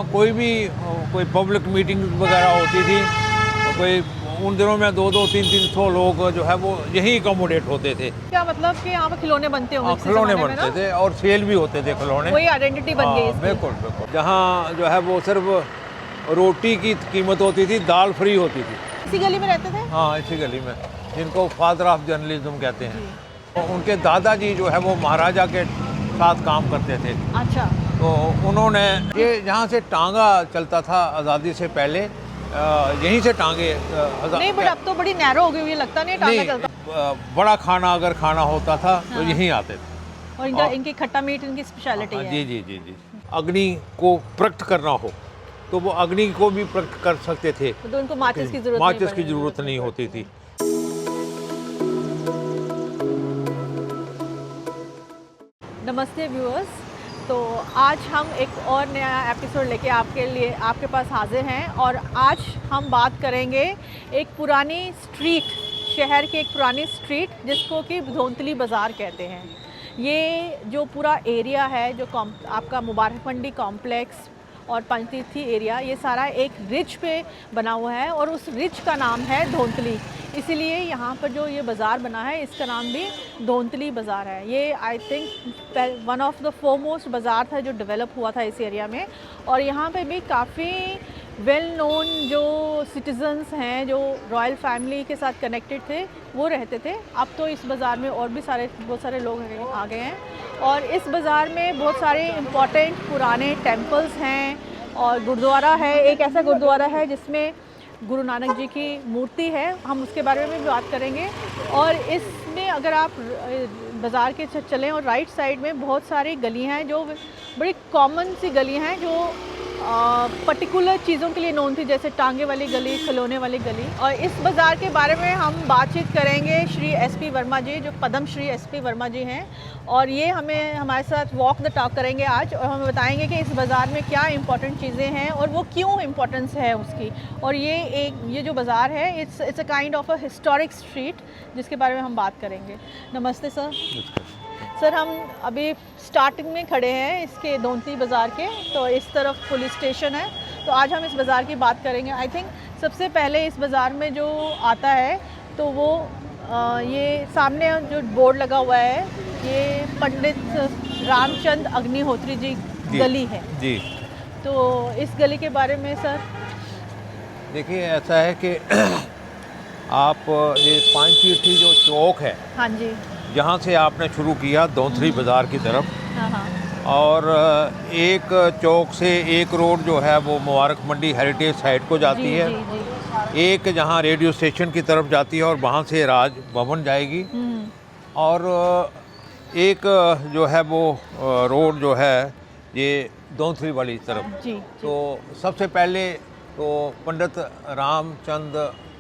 कोई public meeting वगैरह होती थी, तो कोई उन दिनों में 200-300 लोग जो है वो यहीं अकोमोडेट होते थे। क्या मतलब कि यहाँ पे खिलौने बनते होंगे? इसी खिलौने ज़माने में बनते ना? थे और सेल भी होते थे खिलौने। वही आइडेंटिटी बन गई इसकी। बिल्कुल बिल्कुल। जहाँ जो है वो सिर्फ रोटी की कीमत होती थी, दाल फ्री होती थी। इसी गली में रहते थे? हाँ, इसी गली में, जिनको फादर ऑफ जर्नलिज्म कहते हैं। तो उनके दादाजी जो है वो महाराजा के साथ काम करते थे। अच्छा। तो उन्होंने ये जहाँ से टांगा चलता था आज़ादी से पहले, यहीं से टांगे नहीं, बट अब तो बड़ी नैरो हो गई हुई है, लगता नहीं है टांगा चलता। बड़ा खाना अगर खाना होता था तो हाँ। यहीं आते थे। और इनकी खट्टा मीट इनकी स्पेशलिटी है। जी जी जी जी। अग्नि को प्रकट करना हो तो वो अग्नि को भी प्रकट कर सकते थे, तो उनको माचिस की जरूरत नहीं होती थी। नमस्ते व्यूअर्स, तो आज हम एक और नया एपिसोड लेके आपके पास हाजिर हैं और आज हम बात करेंगे एक पुरानी स्ट्रीट, शहर की एक पुरानी स्ट्रीट जिसको कि धौंतली बाज़ार कहते हैं। ये जो पूरा एरिया है, जो आपका मुबारक मंडी कॉम्प्लेक्स और पंचतीर्थी एरिया, ये सारा एक रिज पे बना हुआ है और उस रिज का नाम है धौंतली। इसीलिए यहाँ पर जो ये बाज़ार बना है इसका नाम भी धौंतली बाज़ार है। ये I think one of the foremost बाज़ार था जो डेवलप हुआ था इस एरिया में। और यहाँ पे भी काफ़ी वेल नोन जो सिटीजन्स हैं, जो रॉयल फैमिली के साथ कनेक्टेड थे, वो रहते थे। अब तो इस बाज़ार में और भी बहुत सारे लोग आ गए हैं और इस बाज़ार में बहुत सारे इम्पॉर्टेंट पुराने टेम्पल्स हैं और गुरुद्वारा है। एक ऐसा गुरुद्वारा है जिसमें गुरु नानक जी की मूर्ति है, हम उसके बारे में भी बात करेंगे। और इसमें अगर आप बाज़ार के चलें और राइट साइड में बहुत सारी गलियां हैं जो बड़ी कॉमन सी गलियां हैं जो पर्टिकुलर चीज़ों के लिए नोन थी, जैसे टांगे वाली गली, खिलौने वाली गली। और इस बाज़ार के बारे में हम बातचीत करेंगे श्री SP वर्मा जी, जो पद्म श्री SP वर्मा जी हैं, और ये हमारे साथ वॉक द टॉक करेंगे आज और हमें बताएंगे कि इस बाज़ार में क्या इंपॉर्टेंट चीज़ें हैं और वो क्यों इम्पोर्टेंस है उसकी। और ये जो बाज़ार है it's a kind of a historic street जिसके बारे में हम बात करेंगे। नमस्ते सर। सर, हम अभी स्टार्टिंग में खड़े हैं इसके धौंतली बाज़ार के, तो इस तरफ पुलिस स्टेशन है, तो आज हम इस बाज़ार की बात करेंगे। आई थिंक सबसे पहले इस बाज़ार में जो आता है तो वो ये सामने जो बोर्ड लगा हुआ है, ये पंडित रामचंद अग्निहोत्री जी गली है जी। तो इस गली के बारे में सर। देखिए, ऐसा है कि आप ये पंचतीर्थी जो चौक है, हाँ जी, जहाँ से आपने शुरू किया धौंतली बाज़ार की तरफ, हाँ हाँ, और एक चौक से एक रोड जो है वो मुबारक मंडी हेरिटेज साइट को जाती जी, है। जी, जी। एक जहाँ रेडियो स्टेशन की तरफ जाती है और वहाँ से राज भवन जाएगी। और एक जो है वो रोड जो है ये धौंतली वाली तरफ। जी, जी। तो सबसे पहले तो पंडित रामचंद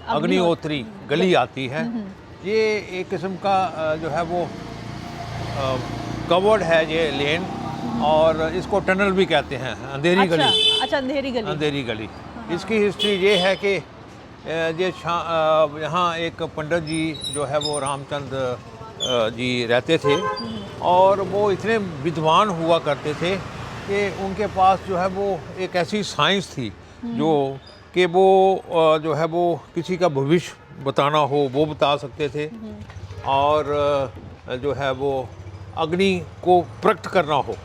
अग्निहोत्री गली आती है। ये एक किस्म का जो है वो कवर्ड है ये लेन, और इसको टनल भी कहते हैं, अंधेरी गली। अच्छा, अंधेरी गली। अंधेरी गली। इसकी हिस्ट्री ये है कि ये यहाँ एक पंडित जी जो है वो रामचंद जी रहते थे और वो इतने विद्वान हुआ करते थे कि उनके पास जो है वो एक ऐसी साइंस थी जो कि वो जो है वो किसी का भविष्य बताना हो वो बता सकते थे, और जो है वो अग्नि को प्रकट करना हो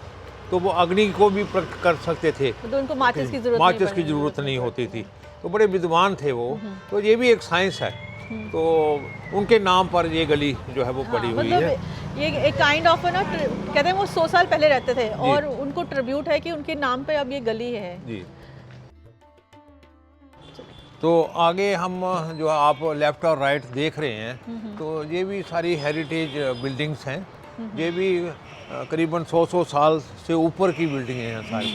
तो वो अग्नि को भी प्रकट कर सकते थे, तो उनको माचिस की जरूरत नहीं होती थी। तो बड़े विद्वान थे वो। तो ये भी एक साइंस है। तो उनके नाम पर ये गली जो है वो पड़ी हुई है। ये एक काइंड ऑफ ना, कहते हैं वो 100 साल पहले रहते थे और उनको ट्रिब्यूट है कि उनके नाम पे अब ये गली है जी। तो आगे हम जो आप लेफ़्ट और राइट देख रहे हैं, तो ये भी सारी हेरिटेज बिल्डिंग्स हैं। ये भी करीबन 100 साल से ऊपर की बिल्डिंगें हैं सारी।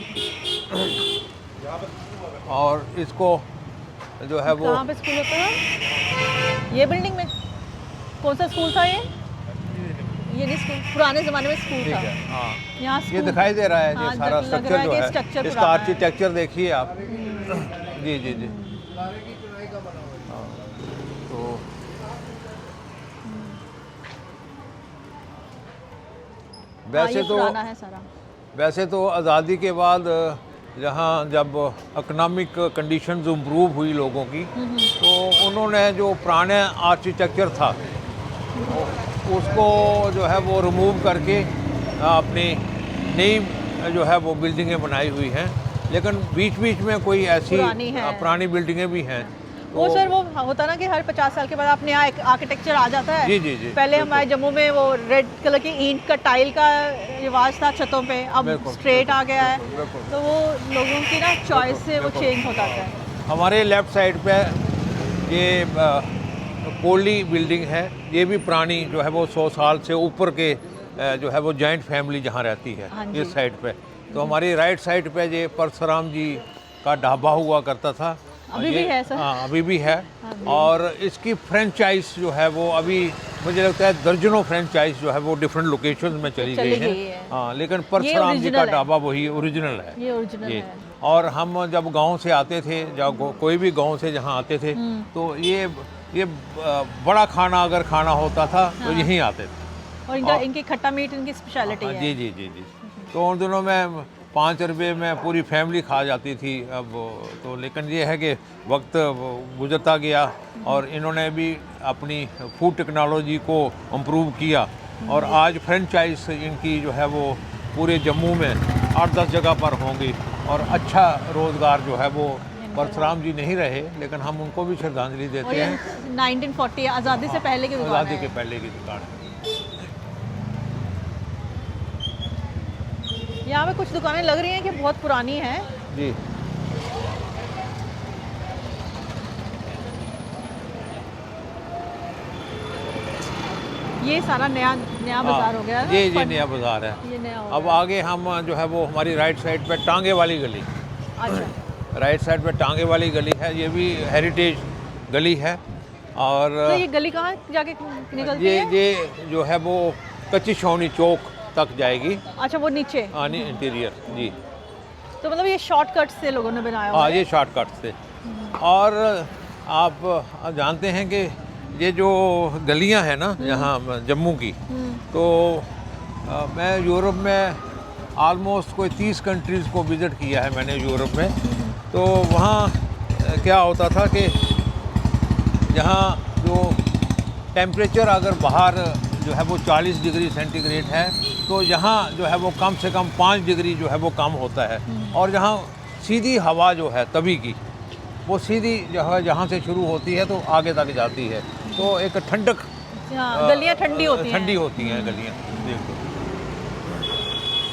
और इसको जो है वो कहाँ पे स्कूल होता है? ये बिल्डिंग में कौन सा स्कूल था? ये नहीं स्कूल, पुराने ज़माने में स्कूल था। हाँ, यहाँ ये दिखाई दे रहा है। हाँ, ये सारा स्ट्रक्चर जो है, इसका आर्किटेक्चर देखिए आप। जी जी जी। तो वैसे तो आज़ादी के बाद जहाँ जब इकोनॉमिक कंडीशंस इम्प्रूव हुई लोगों की, तो उन्होंने जो पुराने आर्किटेक्चर था उसको जो है वो रिमूव करके अपनी नई जो है वो बिल्डिंगें बनाई हुई हैं। लेकिन बीच बीच में कोई ऐसी पुरानी बिल्डिंगें भी हैं। वो सर वो होता ना कि हर 50 साल के बाद आप नया एक आर्किटेक्चर आ जाता है। जी जी जी। पहले हमारे जम्मू में वो रेड कलर की ईंट का टाइल का रिवाज था छतों पे, अब स्ट्रेट आ गया है। तो वो लोगों की ना चॉइस से वो चेंज होता है। हमारे लेफ्ट साइड पे ये कोली बिल्डिंग है, ये भी पुरानी जो है वो 100 साल से ऊपर के जो है वो जॉइंट फैमिली जहाँ रहती है इस साइड पे। तो हमारी राइट साइड पे ये परशुराम जी का ढाबा हुआ करता था, अभी भी है सर। हाँ अभी भी है। और इसकी फ्रेंचाइज जो है वो अभी मुझे लगता है दर्जनों फ्रेंचाइज जो है वो डिफरेंट लोकेशंस में चली गई है। हाँ, लेकिन परशुराम जी का ढाबा वही ओरिजिनल है। ये ओरिजिनल है। और हम जब गांव से आते थे, जब कोई भी गांव से जहाँ आते थे, तो ये बड़ा खाना अगर खाना होता था तो यहीं आते थे। और इनकी खट्टा मीट इनकी स्पेशलिटी है। जी जी जी जी। तो उन दिनों में 5 रुपये में पूरी फैमिली खा जाती थी। अब तो लेकिन ये है कि वक्त गुजरता गया और इन्होंने भी अपनी फूड टेक्नोलॉजी को इम्प्रूव किया और आज फ्रेंचाइज इनकी जो है वो पूरे जम्मू में 8-10 जगह पर होंगी और अच्छा रोज़गार जो है वो परशुराम जी नहीं रहे, लेकिन हम उनको भी श्रद्धांजलि देते हैं। 1940 आज़ादी से पहले की दुकान है। आज़ादी के पहले की दुकान है। यहाँ पे कुछ दुकानें लग रही हैं कि बहुत पुरानी हैं। जी। ये सारा नया बाजार हो गया है। ये नया बाजार है। ये नया अब आगे हम जो है वो हमारी राइट साइड पे टांगे वाली गली। अच्छा। राइट साइड पे टांगे वाली गली है, ये भी हेरिटेज गली है। और तो ये गली कहाँ जाके निकलती है? ये जो है वो कच्ची छावनी चौक तक जाएगी। अच्छा, वो नीचे इंटीरियर। जी। तो मतलब ये शॉर्टकट से लोगों ने बनाया हुआ हाँ, है। ये शॉर्टकट से। और आप जानते हैं कि ये जो गलियां हैं ना यहाँ जम्मू की, तो मैं यूरोप में ऑलमोस्ट कोई 30 कंट्रीज़ को विज़िट किया है मैंने यूरोप में। तो वहाँ क्या होता था कि यहाँ जो टेम्परेचर अगर बाहर जो है वो 40 डिग्री सेंटीग्रेड है, तो यहाँ जो है वो कम से कम 5 डिग्री जो है वो कम होता है। और जहाँ सीधी हवा जो है तभी की, वो सीधी जो है जहाँ से शुरू होती है तो आगे तक जाती है, तो एक ठंडक, गलियाँ ठंडी होती हैं। गलियाँ। बिल्कुल।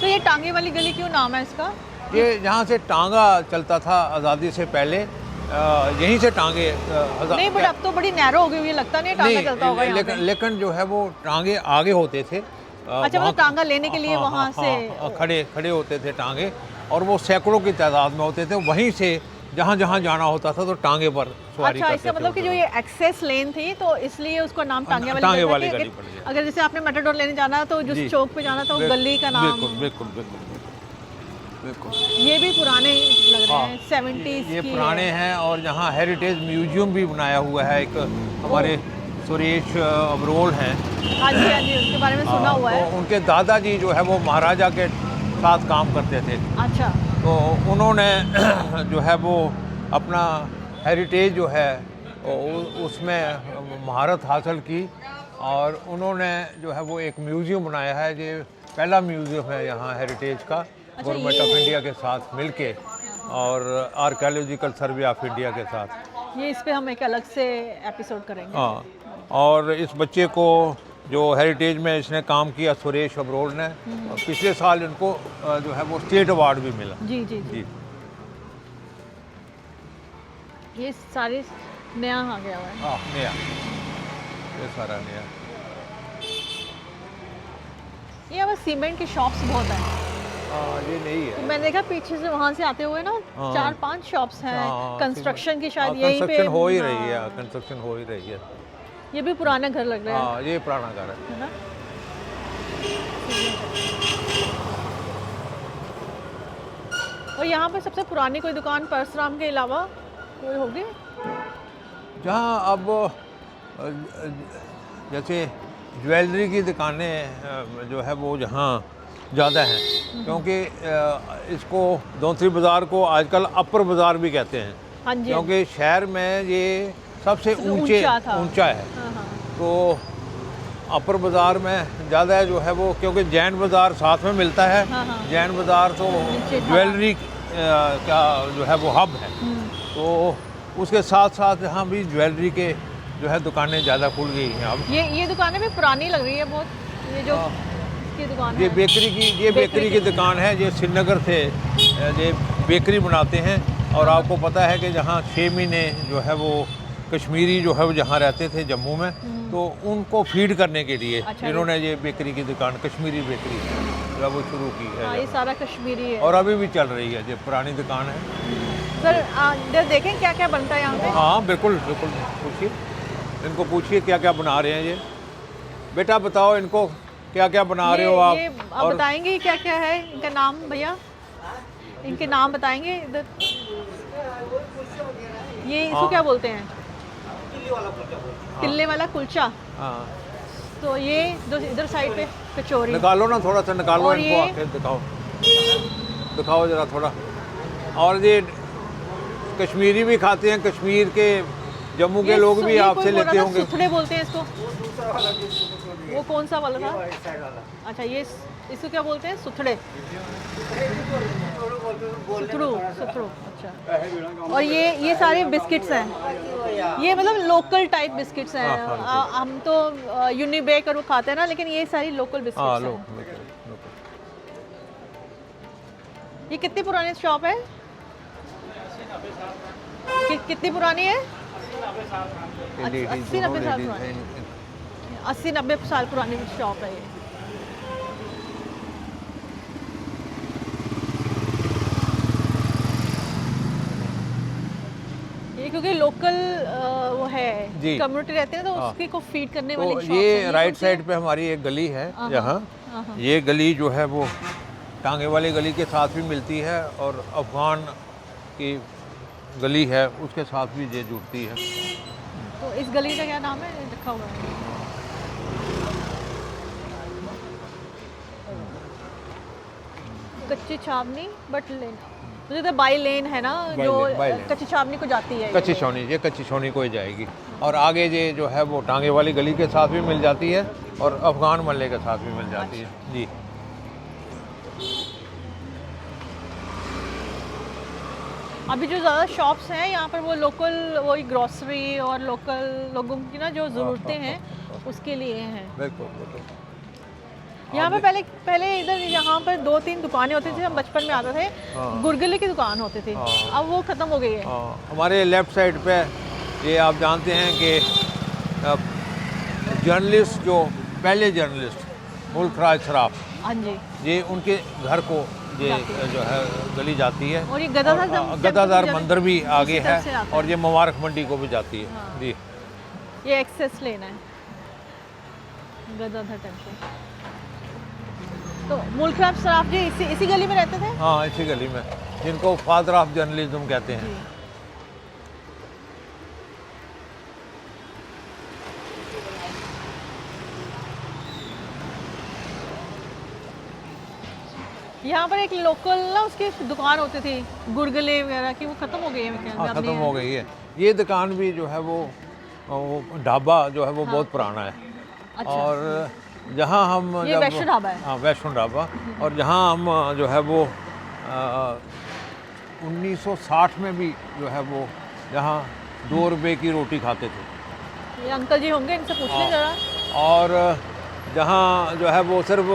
तो ये टांगे वाली गली क्यों नाम है इसका? ये जहाँ से टांगा चलता था आज़ादी से पहले, यहीं से टांगे नहीं, बट अब तो बड़ी नैरो हो गई हुई है, लगता नहीं टांगा चलता होगा यहाँ पे। लेकिन जो है वो टांगे आगे होते थे। अच्छा, मतलब टांगा लेने के लिए वहाँ से खड़े होते थे टांगे, और वो सैकड़ों की तादाद में होते थे। वहीं से जहाँ जहाँ जाना होता था तो टांगे पर सवारी अच्छा, करते इसका थे। मतलब कि जो ये एक्सेस लेन थी तो इसलिए उसको नाम टांगे वाली गली पड़ गया। अगर जैसे आपने मेट्रोडोर लेने जाना तो जिस चौक पे जाना तो गली का नाम। बिल्कुल। ये भी पुराने लग रहे हैं, 70s ये की पुराने हैं। और यहाँ हेरिटेज म्यूजियम भी बनाया हुआ है, एक हमारे सुरेश अबरोल हैं। हाँ जी, उसके बारे में सुना हुआ है। तो उनके दादाजी जो है वो महाराजा के साथ काम करते थे। अच्छा। तो उन्होंने जो है वो अपना हेरिटेज जो है उसमें महारत हासिल की, और उन्होंने जो है वो एक म्यूज़ियम बनाया है। ये पहला म्यूज़ियम है यहाँ हेरिटेज का, गवर्नमेंट ऑफ इंडिया के साथ मिलके और आर्कियोलॉजिकल सर्वे ऑफ इंडिया के साथ। ये इस पे हम एक अलग से एपिसोड करेंगे। हाँ, और इस बच्चे को जो हेरिटेज में इसने काम किया, सुरेश अबरोल ने, पिछले साल इनको जो है वो स्टेट अवार्ड भी मिला। जी। ये सारे नया आ गया हुआ है। हाँ, नया, ये सारा नया। ये अब सीमेंट की शॉप्स बहुत हैं। ये नहीं है। मैंने देखा पीछे से वहाँ से आते हुए ना 4-5 शॉप्स हैं कंस्ट्रक्शन की, शायद यहीं पे कंस्ट्रक्शन हो ही रही है। कंस्ट्रक्शन हो ही रही है। ये भी पुराना घर लग रहा है। हाँ, ये पुराना घर है ना। और यहाँ पे सबसे पुरानी कोई दुकान परशुराम के अलावा कोई होगी? जहाँ अब जैसे ज्वेलरी की दुकानें जो है वो जहाँ ज़्यादा हैं, क्योंकि इसको धौंतरी बाज़ार को आजकल अपर बाज़ार भी कहते हैं, हाँ जी, क्योंकि शहर में ये सबसे ऊंचा है। हाँ, हाँ। तो अपर बाज़ार में ज़्यादा जो है वो, क्योंकि जैन बाज़ार साथ में मिलता है। हाँ, हाँ। जैन बाज़ार तो नीचे था। ज्वेलरी का जो है वो हब है, तो उसके साथ साथ यहाँ भी ज्वेलरी के जो है दुकानें ज़्यादा खुल गई हैं अब। ये दुकानें भी पुरानी लग रही है बहुत, ये जो हाँ। इसकी दुकान ये है। बेकरी की दुकान है। ये श्रीनगर से ये बेकरी बनाते हैं, और आपको पता है कि जहाँ 6 महीने जो है वो कश्मीरी जो है वो जहाँ रहते थे जम्मू में, तो उनको फीड करने के लिए अच्छा, इन्होंने ये बेकरी की दुकान, कश्मीरी बेकरी जो है वो शुरू की हाँ, है, ये सारा कश्मीरी है। और अभी भी चल रही है। ये पुरानी दुकान है। सर इधर देखें क्या क्या बनता है यहाँ पे। हाँ बिल्कुल बिल्कुल, पूछिए इनको, पूछिए क्या क्या बना रहे हैं ये। बेटा बताओ इनको क्या क्या बना रहे हो आप। ये आप बताएंगे क्या क्या है इनका नाम भैया, इनके नाम बताएंगे इधर। ये इसको क्या बोलते हैं? किले वाला कुलचा। हाँ, तो ये इधर साइड पे कचौरी। निकालो ना थोड़ा सा, निकालो और इनको, ये- आके दिखाओ, दिखाओ जरा थोड़ा। और ये कश्मीरी भी खाते हैं, कश्मीर के जम्मू के लोग भी आपसे लेते होंगे। सुथड़े बोलते हैं इसको। वो कौन सा वाला था? अच्छा, ये इसको क्या बोलते हैं? सुथड़े, सुथड़ू। अच्छा। और ये सारे बिस्किट्स हैं, ये मतलब लोकल टाइप बिस्किट्स हैं। हाँ, हम तो यूनिबेक और वो खाते हैं ना, लेकिन ये सारी लोकल हाँ बिस्किट्स लो, हैं। लो। ये कितनी पुरानी शॉप है? कितनी पुरानी है? 80-90 साल पुरानी। 80-90 साल पुरानी शॉप है ये। ये क्योंकि लोकल वो है, जी। कम्युनिटी रहती है ना, तो हाँ। उसकी को फीड करने तो वाली शॉप ये राइट साइड पे हमारी एक गली है यहाँ। ये गली जो है वो टांगे वाली गली के साथ भी मिलती है, और अफगान की गली है उसके साथ भी ये जुड़ती है। तो इस गली का क्या नाम है? लिखा हुआ है कच्ची छावनी बट लेन। मुझे तो बाई लेन है ना, जो बाई लेन। कच्ची छावनी को जाती है। कच्ची छौनी, ये कच्ची छौनी को ही जाएगी, और आगे ये जो है वो टांगे वाली गली के साथ भी मिल जाती है, और अफगान मल्ले के साथ भी मिल जाती है। जी। अभी जो ज़्यादा शॉप्स हैं यहाँ पर, वो लोकल वही ग्रोसरी और लोकल लोगों की ना जो ज़रूरतें हैं उसके लिए हैं। बिल्कुल बिल्कुल। यहाँ पे पहले इधर यहाँ पर 2-3 दुकानें होती थी, हम बचपन में आते थे। गुरगुले की दुकान होती थी, अब वो ख़त्म हो गई है। हमारे लेफ़्ट साइड पे ये आप जानते हैं कि जर्नलिस्ट, जो पहले जर्नलिस्ट मुल्क राज सराफ, हाँ जी। ये उनके घर को ये जो है गली जाती है, और ये गदाधर मंदिर भी आगे उसी तरफ से है, आता और ये मुबारक मंडी को भी जाती है। जी। ये एक्सेस लेना है गदाधर टेम्पल। तो मुल्क राज सराफ जी इसी गली में रहते थे। हाँ, इसी गली में, जिनको फादर ऑफ जर्नलिज्म कहते हैं। यहाँ पर एक लोकल ना उसकी दुकान होती थी गुरगुले वगैरह की, वो ख़त्म हो गई है मेरे ख्याल में। हाँ, ख़त्म हो गई है। ये दुकान भी जो है वो ढाबा जो है वो बहुत पुराना है। अच्छा। और जहाँ हम ये वैष्णो ढाबा है। हाँ, वैष्णो ढाबा। और जहाँ हम जो है वो 1960 में भी जो है वो जहाँ 2 रुपए की रोटी खाते थे। ये अंकल जी होंगे, इनसे पूछ लें ज़रा। और जहाँ जो है वो सिर्फ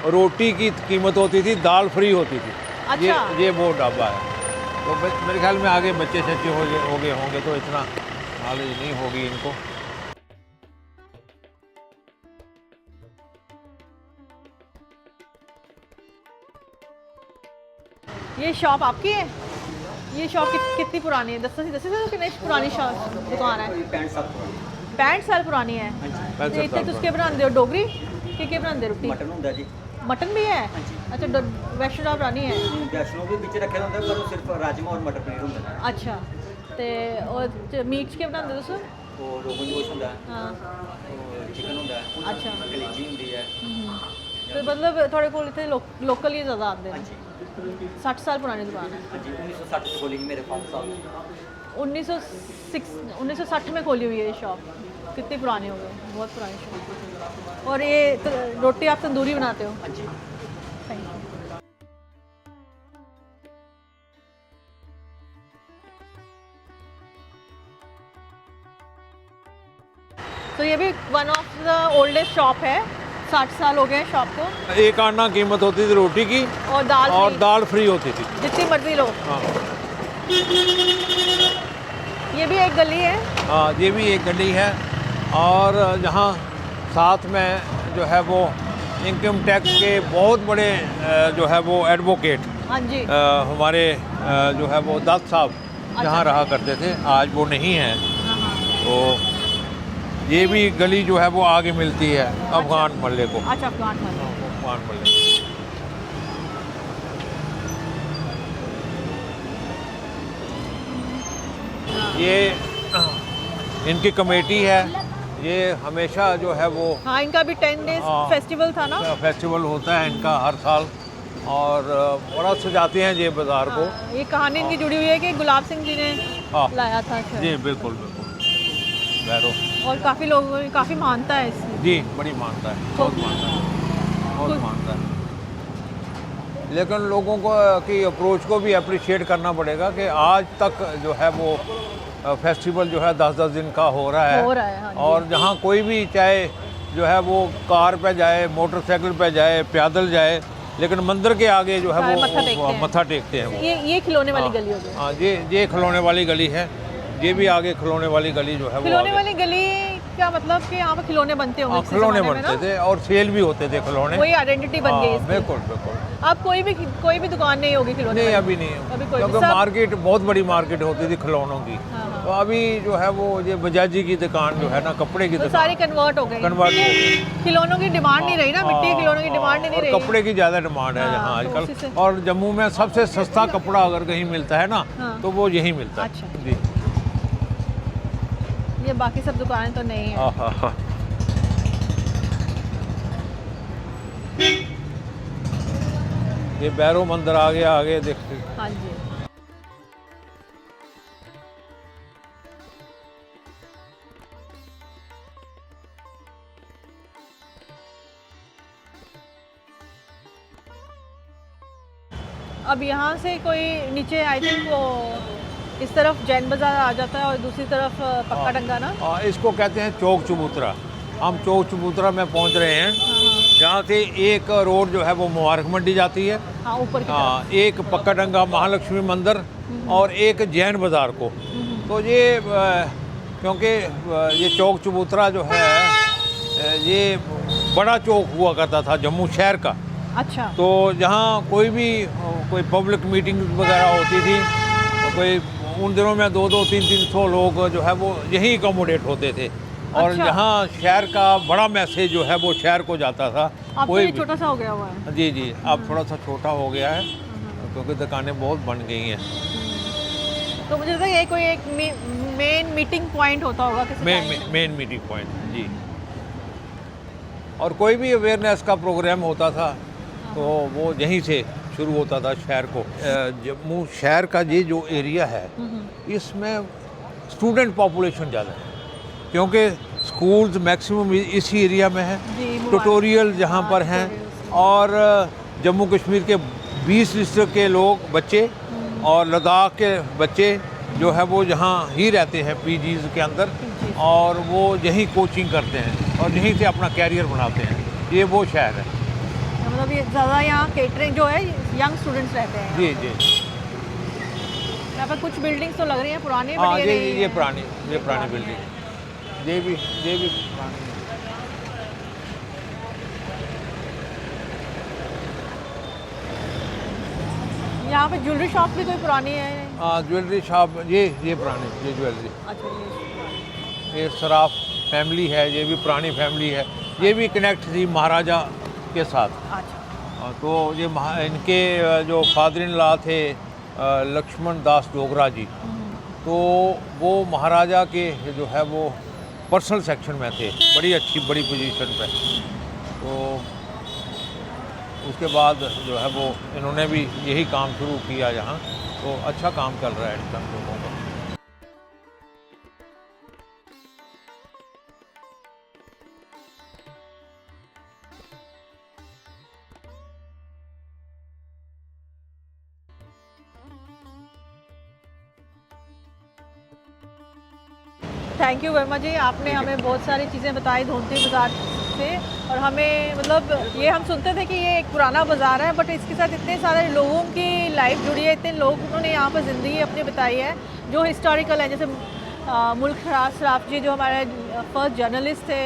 रोटी की कीमत होती थी, दाल फ्री होती थी। अच्छा। ये वो ढाबा है। तो मेरे ख्याल में आगे बच्चे सच्चे हो गए होंगे, तो इतना नॉलेज नहीं होगी इनको। ये शॉप आपकी है? ये शॉप कितनी पुरानी है? 10 साल की नहीं पुरानी शॉप दुकान है? 65 साल पुरानी है। तो इतने तुसके बनाते हो डोगरी के बनाते रोटी? मटन होंदा जी। मटन भी है? अच्छा, वैष्णो ढाबा पुरानी है। वैष्णो भी बिच रखे होंदा, पर सिर्फ राजमा और मटर पनीर होंदा। अच्छा, ते और मीट के बनाते तुस? वो रोगन जोश होंदा, हाँ। और चिकन होंदा, अच्छा। कलेजी होंदी है, ਤੇ ਮਤਲਬ ਤੁਹਾਡੇ ਕੋਲ ਇੱਥੇ ਲੋਕਲ ਹੀ ਜ਼ਿਆਦਾ ਆਉਂਦੇ ਨੇ ਹਾਂਜੀ 60 ਸਾਲ ਪੁਰਾਣੀ ਦੁਕਾਨ है ਹਾਂਜੀ 1960 ਚ ਖੋਲੀ ਮੇਰੇ ਫਾਦਰ ਸਾਹਿਬ 1960 में खोली हुई है ये शॉप कितनी पुरानी हो गई बहुत पुरानी शॉप और ये रोटी आप तंदूरी बनाते हो ਹਾਂਜੀ थैंक यू तो ये भी one of the oldest shop है 60 साल हो गए शॉप को एक आना कीमत होती थी रोटी की और दाल और free, दाल फ्री होती थी। जितनी मर्जी लो हाँ ये भी एक गली है हाँ, ये भी एक गली है और यहाँ साथ में जो है वो इनकम टैक्स के बहुत बड़े जो है वो एडवोकेट हाँ जी हमारे जो है वो दत्त साहब यहाँ रहा करते थे, आज वो नहीं हैं। हाँ, हाँ। तो ये भी गली जो है वो आगे मिलती है अफगान मल्ले को। अच्छा अफगान वाला अफगान मल्ले ये इनकी कमेटी है, ये हमेशा जो है वो हाँ इनका भी 10 डेज हाँ। फेस्टिवल था ना फेस्टिवल होता है इनका हर साल और बड़ा सजाते हैं ये बाज़ार को। हाँ, ये कहानी इनकी जुड़ी हुई है कि गुलाब सिंह जी ने हाँ लाया था शायद। जी बिल्कुल बिल्कुल बैरो और काफ़ी लोगों की काफ़ी मानता है इसकी जी बड़ी मानता है, बहुत मानता है, बहुत मानता है। लेकिन लोगों को की अप्रोच को भी अप्रिशिएट करना पड़ेगा कि आज तक जो है वो फेस्टिवल जो है 10-10 दिन का हो रहा है हाँ जी। और जहाँ कोई भी चाहे जो है वो कार पे जाए, मोटरसाइकिल पे जाए, पैदल जाए, लेकिन मंदिर के आगे जो है सारे वो मत्था टेकते हैं। मत्था टेकते हैं वो। ये खिलौने वाली हाँ, गली हो गई हाँ ये खिलौने वाली गली है, ये भी आगे खिलौने वाली गली जो है वो खिलौने आगे। वाली गली का मतलब कि यहाँ पे खिलौने बनते होंगे हाँ, किसी खिलौने ज़माने में बनते ना? थे और सेल भी होते थे खिलौने। वही आइडेंटिटी बन गई हाँ, इसकी। बिल्कुल बिल्कुल। अब कोई भी दुकान नहीं होगी खिलौने नहीं वाली। अभी नहीं अभी कोई क्योंकि सब- मार्केट बहुत बड़ी मार्केट होती थी खिलौनों की। हाँ, हाँ। तो अभी जो है वो ये बजाजी की दुकान जो है ना, कपड़े की तो दुकान सारी कन्वर्ट हो गई कन्वर्ट हो गई। खिलौनों की डिमांड नहीं रही ना मिट्टी के खिलौनों की हाँ, डिमांड नहीं और रही कपड़े की ज़्यादा डिमांड है हाँ, यहाँ तो उसी आजकल। से- और जम्मू में सबसे सस्ता कपड़ा अगर कहीं मिलता है ना हाँ। तो वो यही मिलता है। अच्छा। जी ये बाकी सब दुकानें तो नहीं है हाँ हाँ हाँ। ये भैरव मंदिर आगे देखते हाँ जी अब यहाँ से कोई नीचे आई थिंक वो इस तरफ जैन बाजार आ जाता है और दूसरी तरफ पक्का डंगा ना इसको कहते हैं चौक चबूतरा। हम चौक चबूतरा में पहुंच रहे हैं, जहाँ से एक रोड जो है वो मुबारक मंडी जाती है, हाँ ऊपर की हाँ एक पक्का डंगा महालक्ष्मी मंदिर और एक जैन बाज़ार को। तो ये क्योंकि ये चौक चबूतरा जो है ये बड़ा चौक हुआ करता था जम्मू शहर का। तरफ। अच्छा तो जहाँ कोई पब्लिक मीटिंग वगैरह होती थी, तो कोई उन दिनों में 200-300 लोग जो है वो यहीं अकोमोडेट होते थे। और अच्छा। जहाँ शहर का बड़ा मैसेज जो है वो शहर को जाता था। अब तो कोई ये भी- छोटा सा हो गया हुआ है जी जी अब थोड़ा सा छोटा हो गया है क्योंकि दुकानें बहुत बन गई हैं। तो मुझे लगता है ये कोई एक मेन मीटिंग पॉइंट होता होगा किसी time पे। मेन मीटिंग पॉइंट जी। और कोई भी अवेयरनेस का प्रोग्राम होता था तो वो यहीं से शुरू होता था शहर को। जम्मू शहर का ये जो एरिया है इसमें स्टूडेंट पॉपुलेशन ज़्यादा है क्योंकि स्कूल्स मैक्सिमम इसी एरिया में है। जी, मुबारक। ट्यूटोरियल जहाँ पर हैं और जम्मू कश्मीर के 20 डिस्ट्रिक्ट के लोग बच्चे और लद्दाख के बच्चे जो है वो यहाँ ही रहते हैं पीजीज़ के अंदर और वो यहीं कोचिंग करते हैं और यहीं से अपना कैरियर बनाते हैं। ये वो शहर है। मतलब ये ज़्यादा यहाँ केटरिंग जो है यंग स्टूडेंट्स रहते हैं जी जी यहाँ पर कुछ बिल्डिंग्स तो लग रही हैं पुरानी हाँ बट ये नहीं ये है। पुरानी बिल्डिंग ये भी पुरानी। यहाँ पे ज्वेलरी शॉप भी कोई पुरानी है हाँ ज्वेलरी शॉप ये पुरानी ये ज्वेलरी अच्छा ये सराफ फैमिली है, ये भी पुरानी फैमिली है। ये भी कनेक्ट थी महाराजा के साथ। अच्छा तो ये इनके जो फादर इन लॉ थे लक्ष्मण दास डोगरा जी, तो वो महाराजा के जो है वो पर्सनल सेक्शन में थे, बड़ी अच्छी बड़ी पोजीशन पे। तो उसके बाद जो है वो इन्होंने भी यही काम शुरू किया यहाँ, तो अच्छा काम चल रहा है इन सब लोगों का। थैंक यू वर्मा जी, आपने हमें बहुत सारी चीज़ें बताई धोंती बाज़ार से, और हमें मतलब ये हम सुनते थे कि ये एक पुराना बाज़ार है, बट इसके साथ इतने सारे लोगों की लाइफ जुड़ी है, इतने लोग उन्होंने यहाँ पर ज़िंदगी अपनी बिताई है जो हिस्टोरिकल है। जैसे मुल्क सराफ जी जो हमारे फर्स्ट जर्नलिस्ट थे,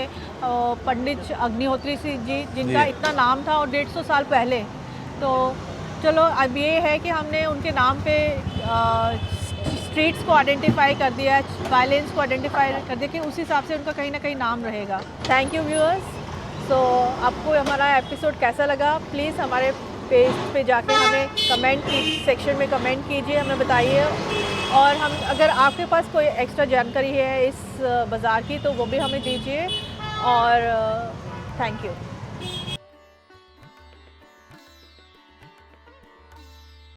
पंडित अग्निहोत्री जी जिनका जी। इतना नाम था और 150 साल पहले। तो चलो अब ये है कि हमने उनके नाम पे स्ट्रीट्स को आइडेंटिफाई कर दिया, वायलेंस को आइडेंटिफाई कर दिया कि उस हिसाब से उनका कहीं ना कहीं नाम रहेगा। Thank you viewers. सो आपको हमारा एपिसोड कैसा लगा, प्लीज़ हमारे पेज पे जाके हमें कमेंट सेक्शन में कमेंट कीजिए, हमें बताइए, और हम अगर आपके पास कोई एक्स्ट्रा जानकारी है इस बाज़ार की तो वो भी हमें दीजिए। और थैंक यू।